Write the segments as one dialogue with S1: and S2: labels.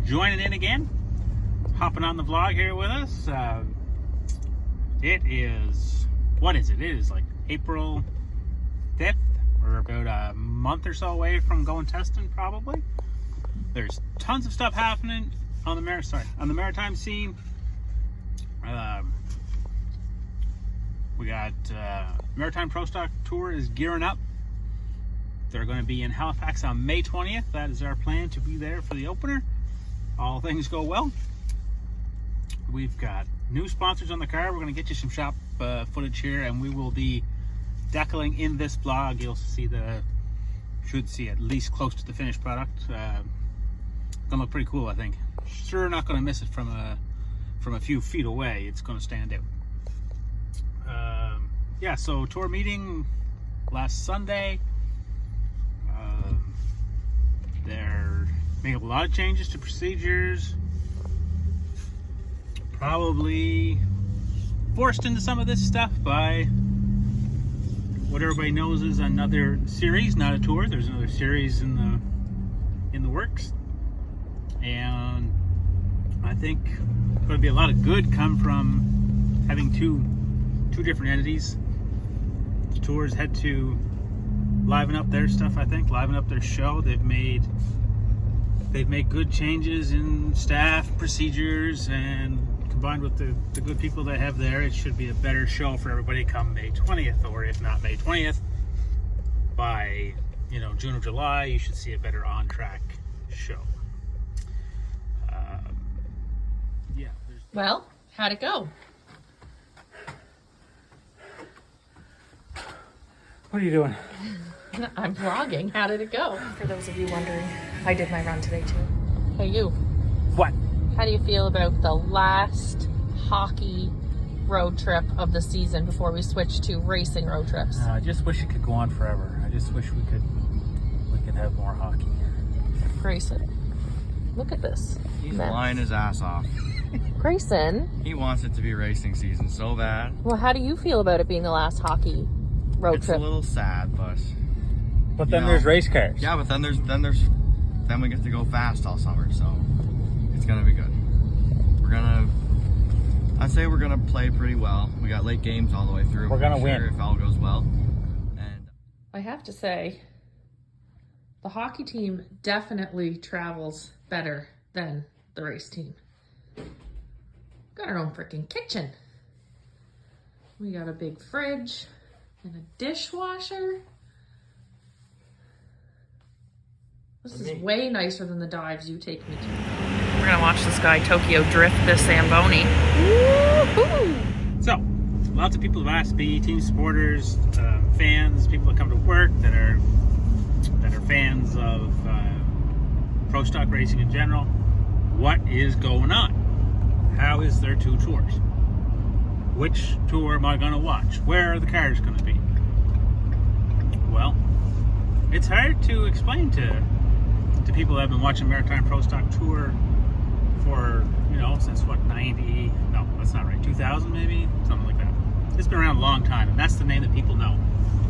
S1: joining in again, hopping on the vlog here with us. What is it? It is like April 5th. We're about a month or so away from going testing, probably. There's tons of stuff happening on the maritime scene. We got Maritime Prostock Tour is gearing up. They're going to be in Halifax on May 20th. That is our plan, to be there for the opener. All things go well. We've got new sponsors on the car. We're going to get you some shop footage here, and we will be decaling in this vlog. You'll see should see at least close to the finished product. Gonna look pretty cool, I think. Sure, not going to miss it from a few feet away. It's going to stand out. Yeah, so tour meeting last Sunday. They're making a lot of changes to procedures. Probably forced into some of this stuff by what everybody knows is another series, not a tour. There's another series in the works, and I think going to be a lot of good come from having two different entities. The tours had to liven up their stuff, I think, liven up their show. They've made good changes in staff, procedures, and combined with the good people they have there, it should be a better show for everybody come May 20th, or if not May 20th, by June or July, you should see a better on-track show. Yeah.
S2: Well, how'd it go?
S1: What are you doing?
S2: I'm vlogging. How did it go?
S3: For those of you wondering, I did my run today too.
S2: Hey, you.
S1: What?
S2: How do you feel about the last hockey road trip of the season before we switch to racing road trips?
S1: I just wish it could go on forever. I just wish we could have more hockey.
S2: Grayson, look at this.
S4: He's
S2: mess.
S4: lying his ass off.
S2: Grayson?
S4: He wants it to be racing season so bad.
S2: Well, how do you feel about it being the last hockey road
S4: It's
S2: trip?
S4: a little sad, but
S1: Then there's race cars.
S4: yeah, but then we get to go fast all summer, so it's gonna be good. I'd say we're gonna play pretty well. We got late games all the way through.
S1: We're gonna win
S4: if all goes well. And
S2: I have to say, the hockey team definitely travels better than the race team. Got our own freaking kitchen. We got a big fridge and a dishwasher. This is way nicer than the dives you take me to. We're gonna watch this guy Tokyo drift this Zamboni. Woohoo!
S1: So, lots of people have asked me, team supporters, fans, people that come to work that are fans of Prostock racing in general. What is going on? How is there two tours? Which tour am I going to watch? Where are the cars going to be? Well, it's hard to explain to people that have been watching Maritime Prostock Tour for, since what, 90? No, that's not right. 2000 maybe? Something like that. It's been around a long time, and that's the name that people know.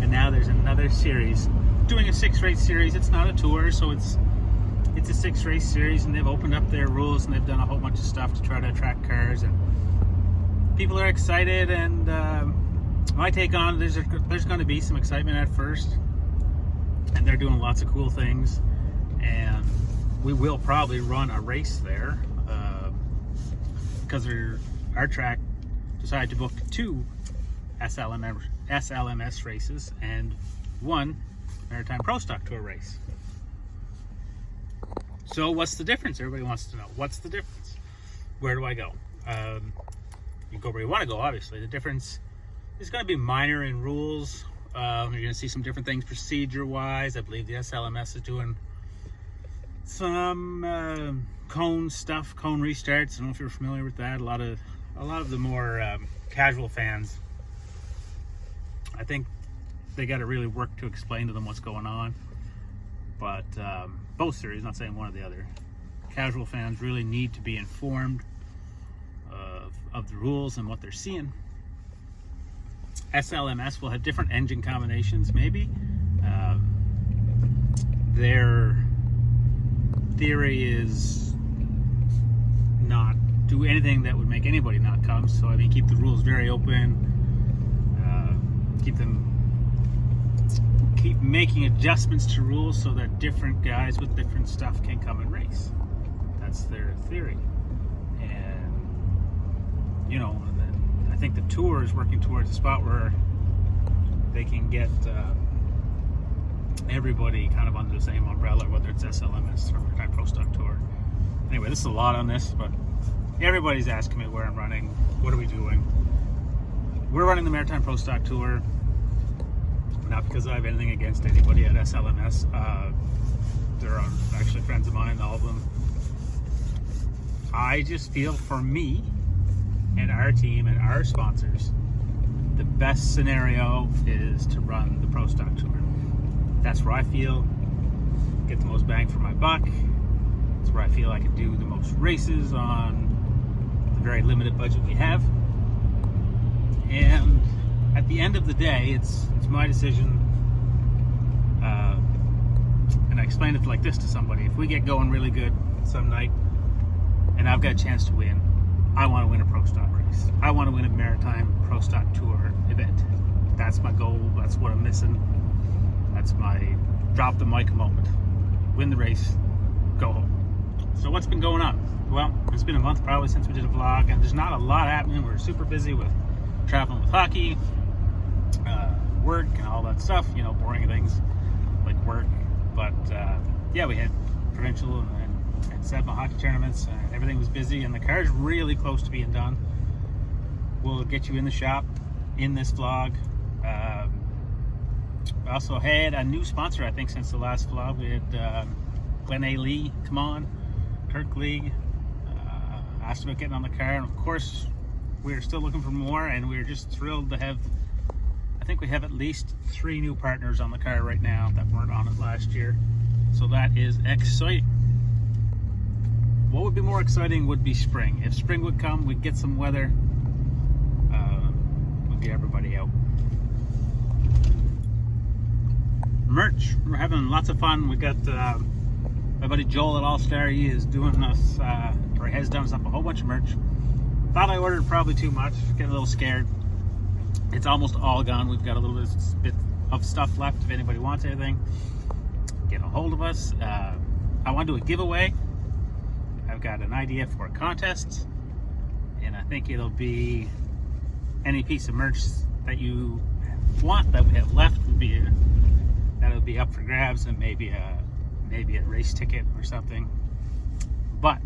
S1: And now there's another series doing a 6-race series. It's not a tour, so it's a 6-race series, and they've opened up their rules, and they've done a whole bunch of stuff to try to attract cars, and people are excited. And my take on it is there's going to be some excitement at first, and they're doing lots of cool things, and we will probably run a race there because our track decided to book 2 SLMS races and 1 Maritime Prostock Tour race. So what's the difference? Everybody wants to know. What's the difference? Where do I go? You go where you want to go, obviously. The difference is going to be minor in rules. You're going to see some different things procedure-wise. I believe the SLMS is doing some cone stuff, cone restarts. I don't know if you're familiar with that. A lot of the more casual fans, I think they got to really work to explain to them what's going on. But both series, not saying one or the other, casual fans really need to be informed of the rules and what they're seeing. SLMS will have different engine combinations, maybe. Their theory is do anything that would make anybody not come. So I mean, keep the rules very open. Keep making adjustments to rules so that different guys with different stuff can come and race. That's their theory. And you know, I think the tour is working towards a spot where they can get everybody kind of under the same umbrella, whether it's SLMS or Maritime Prostock Tour. Anyway, this is a lot on this, but everybody's asking me where I'm running, what are we doing. We're running the Maritime Prostock Tour, not because I have anything against anybody at SLMS. They're actually friends of mine, all of them. I just feel for me and our team and our sponsors, the best scenario is to run the Prostock Tour. That's where I feel get the most bang for my buck. It's where I feel I can do the most races on the very limited budget we have. And at the end of the day, it's my decision. And I explained it like this to somebody: if we get going really good some night, and I've got a chance to win, I want to win a Prostock race. I want to win a Maritime Prostock Tour event. That's my goal. That's what I'm missing. That's my drop the mic moment. Win the race, go home. So what's been going on? Well, it's been a month probably since we did a vlog, and there's not a lot happening. We're super busy with traveling with hockey, work, and all that stuff. You know, boring things like work. But yeah, we had provincial and SEDMA hockey tournaments. Everything was busy, and the car's really close to being done. We'll get you in the shop in this vlog. We also had a new sponsor, I think, since the last vlog. We had Glenn A. Lee come on, Kirk Lee, asked about getting on the car, and of course we're still looking for more, and we're just thrilled to have, I think we have at least 3 new partners on the car right now that weren't on it last year, so that is exciting. What would be more exciting would be spring. If spring would come, we'd get some weather, we'd get everybody out. Merch, we're having lots of fun. We got my buddy Joel at All Star. He is doing us, or has done us up a whole bunch of merch. Thought I ordered probably too much, getting a little scared. It's almost all gone. We've got a little bit of stuff left. If anybody wants anything, get a hold of us. I want to do a giveaway. I've got an idea for a contest, and I think it'll be any piece of merch that you want that we have left would be that'll be up for grabs, and maybe a race ticket or something. But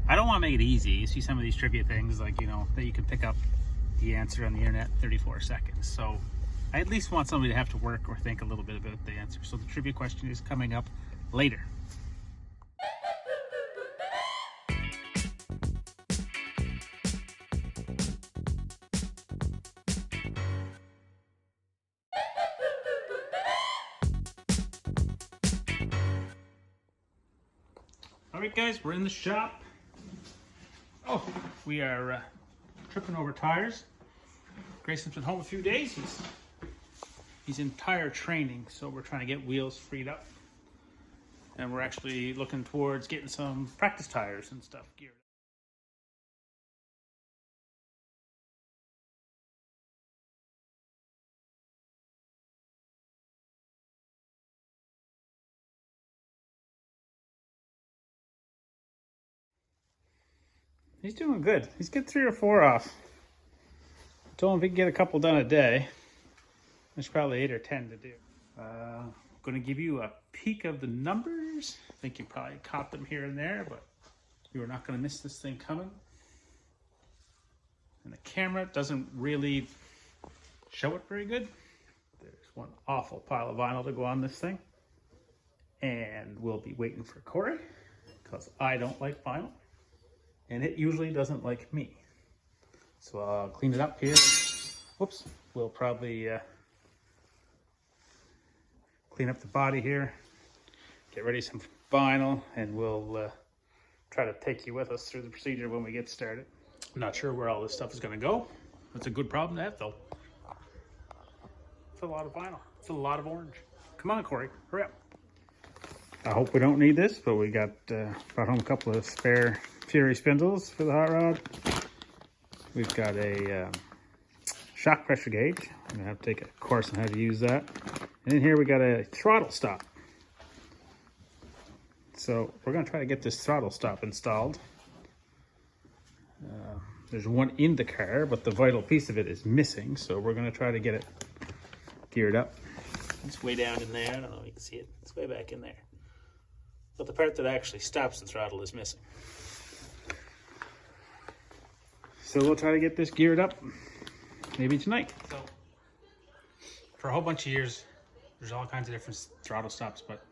S1: I don't want to make it easy. You see some of these trivia things, like, you know, that you can pick up the answer on the internet in 34 seconds. So I at least want somebody to have to work or think a little bit about the answer. So the trivia question is coming up later. All right, guys, we're in the shop. Oh, we are tripping over tires. Grayson's been home a few days. He's in tire training, so we're trying to get wheels freed up. And we're actually looking towards getting some practice tires and stuff geared up. He's doing good. He's got 3 or 4 off. I told him if he could get a couple done a day. There's probably 8 or 10 to do. I'm going to give you a peek of the numbers. I think you probably caught them here and there, but you are not going to miss this thing coming. And the camera doesn't really show it very good. There's one awful pile of vinyl to go on this thing. And we'll be waiting for Corey, because I don't like vinyl. And it usually doesn't like me. So I'll clean it up here. Whoops. We'll probably clean up the body here, get ready some vinyl, and we'll try to take you with us through the procedure when we get started. I'm not sure where all this stuff is going to go. It's a good problem to have, though. It's a lot of vinyl. It's a lot of orange. Come on, Corey. Hurry up. I hope we don't need this, but we got brought home a couple of spare Fury spindles for the hot rod. We've got a shock pressure gauge. I'm gonna have to take a course on how to use that. And in here we got a throttle stop. So we're gonna try to get this throttle stop installed. There's one in the car, but the vital piece of it is missing. So we're gonna try to get it geared up. It's way down in there. I don't know if you can see it. It's way back in there. But the part that actually stops the throttle is missing. So we'll try to get this geared up maybe tonight. So for a whole bunch of years, there's all kinds of different throttle stops, but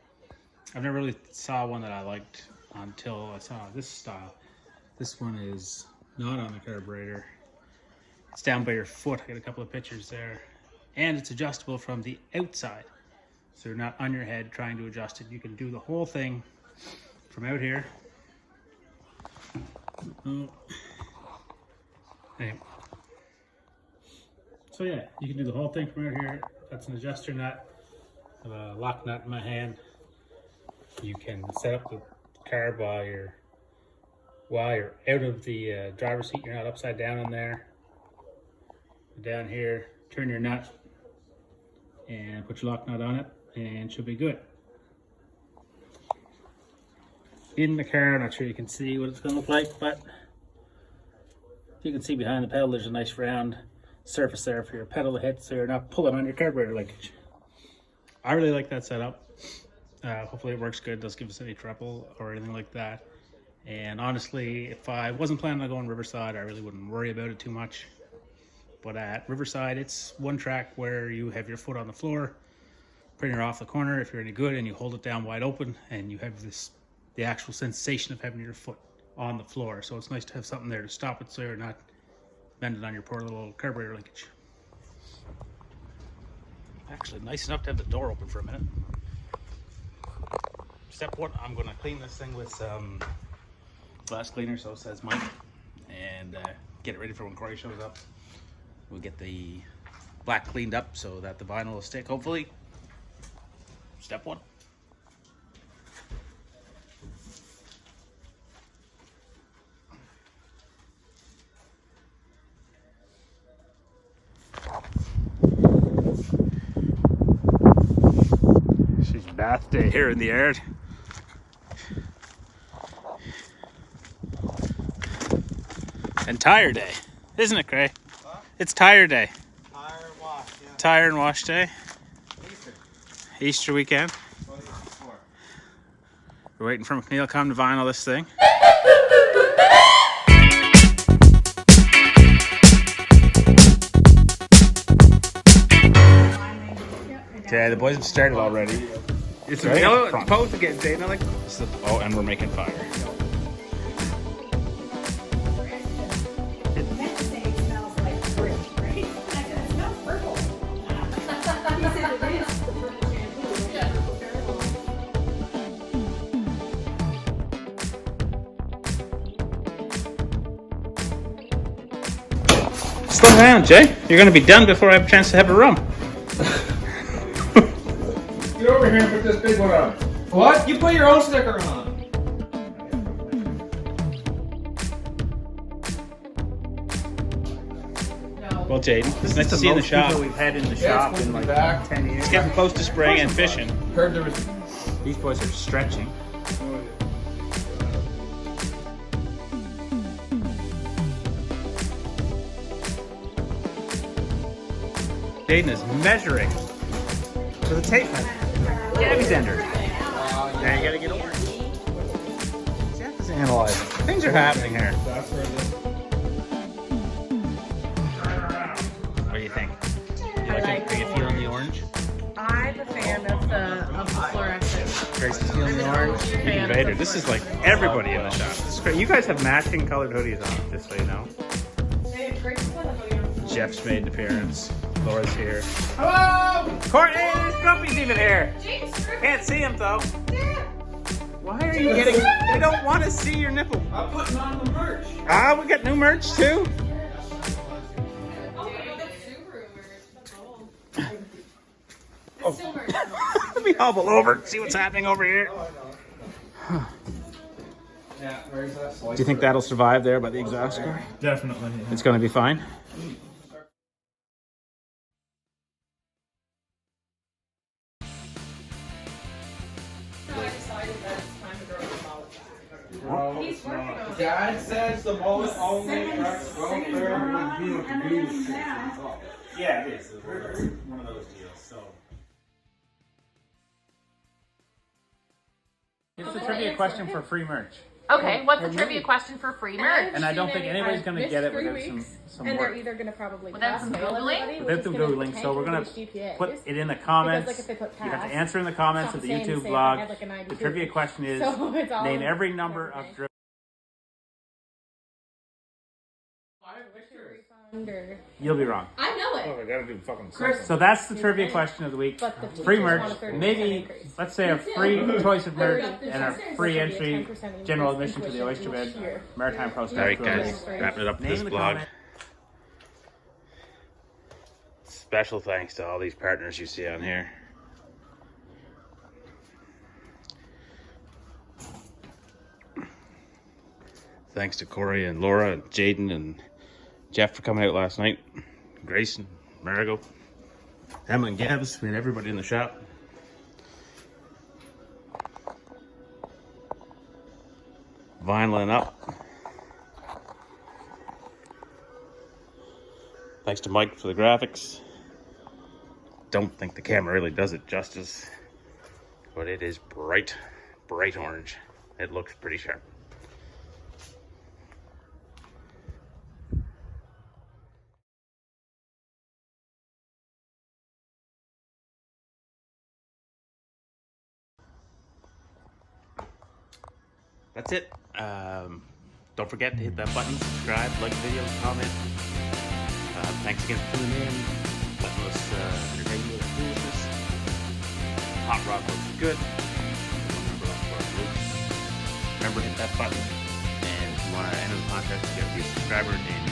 S1: I've never really saw one that I liked until I saw this style. This one is not on the carburetor. It's down by your foot. I got a couple of pictures there. And it's adjustable from the outside. So you're not on your head trying to adjust it. You can do the whole thing from out here. Anyway. So yeah, you can do the whole thing from out here. That's an adjuster nut. I have a lock nut in my hand. You can set up the car while you're out of the driver's seat. You're not upside down in there. Down here, turn your nut and put your lock nut on it, and it should be good. In the car, I'm not sure you can see what it's going to look like, but you can see behind the pedal there's a nice round surface there for your pedal to hit, so you're not pulling on your carburetor linkage. I really like that setup. Hopefully it works good, doesn't give us any trouble or anything like that. And honestly, if I wasn't planning on going Riverside, I really wouldn't worry about it too much. But at Riverside, it's one track where you have your foot on the floor, putting her off the corner if you're any good, and you hold it down wide open, and you have the actual sensation of having your foot on the floor. So it's nice to have something there to stop it so you're not bending on your poor little carburetor linkage. Actually, nice enough to have the door open for a minute. Step one, I'm going to clean this thing with some glass cleaner, so says Mike, and get it ready for when Corey shows up. We'll get the black cleaned up so that the vinyl will stick, hopefully. Step one. She's bath day here in the yard. And tire day, isn't it, Cray? Huh? It's tire day.
S4: Tire wash, yeah.
S1: Tire and wash day.
S4: Easter.
S1: Easter weekend. We're waiting for McNeil to come to vinyl this thing. Okay, the boys have started already. It's supposed to get day, like. Oh, and we're making fire. Slow down, Jay. You're going to be done before I have a chance to have a rum.
S5: Get over here and put this big one on. What? You put your own sticker on.
S1: Well, Jaden, it's nice to see you in the shop. We've had in the shop in like 10 years. It's getting close to spring and fishing.
S5: Heard there was.
S1: These boys are stretching. Jaden is measuring for the tape measure. Gabby's entered. Now you gotta get orange. Jeff is analyzing. Things are happening here. What do you think? Are you feeling the orange?
S2: I'm a fan of the fluorescent.
S1: Grace is feeling the orange. Even Vader. This is like everybody in the shop. This is great. You guys have matching colored hoodies on, just so you know. Jeff's made an appearance. Laura's here.
S5: Hello!
S1: Courtney, there's Grumpy's even here. Can't see him though. Why are you getting? We don't want to see your nipple.
S5: I'm putting on the merch.
S1: Ah, we got new merch too. Oh. Let me hobble over. See what's happening over here.
S5: Yeah, where's that?
S1: Do you think that'll survive there by the exhaust car?
S5: Definitely.
S1: It's going to be fine.
S5: Dad says the mullet only cuts welfare would be a goose.
S1: Yeah, it is. One of those deals. So. It's a trivia question for free merch.
S2: Okay, what's the trivia question for free merch?
S1: And I don't think anybody's going to get it without some
S3: And
S1: work.
S3: they're either going to probably
S2: Without some
S3: fail
S2: Googling?
S3: everybody,
S1: Without
S3: which
S1: the
S3: is gonna
S1: Googling, so we're going to
S3: tank GPAs.
S1: put it in the comments.
S3: Because, like, if they put
S1: You have to
S3: pass,
S1: answer in the comments of the
S3: saying to
S1: YouTube
S3: say
S1: blog.
S3: I had, like, a 92.
S1: The trivia question is,
S3: So it's all
S1: name every number of
S3: everything. Or,
S1: You'll be wrong.
S3: I know it.
S5: I gotta do fucking
S1: So that's the trivia question of the week.
S3: But the
S1: Free
S3: teachers
S1: merch,
S3: want a 30%
S1: maybe,
S3: increase.
S1: let's say a free choice of merch
S3: 30%,
S1: and a free
S3: which would be a
S1: entry,
S3: 10%
S1: general
S3: increase
S1: admission to the
S3: in
S1: Oyster
S3: tuition
S1: Bed,
S3: each year.
S1: Maritime Prostock.
S6: All right, guys, wrapping it up
S1: Name
S6: this
S1: in the
S6: vlog.
S1: comment.
S6: Special thanks to all these partners you see on here. Thanks to Corey and Laura and Jaden and Jeff for coming out last night. Grayson, Marigo, Emma and Gabs, we had everybody in the shop. Vinyling up. Thanks to Mike for the graphics. Don't think the camera really does it justice, but it is bright orange. It looks pretty sharp. That's it. Don't forget to hit that button, subscribe, like the video, comment. Thanks again for tuning in, letting us entertain you with our foolishness. Hot rod looks good. Remember, hit that button. And if you want to enter the contest, you got to be a subscriber and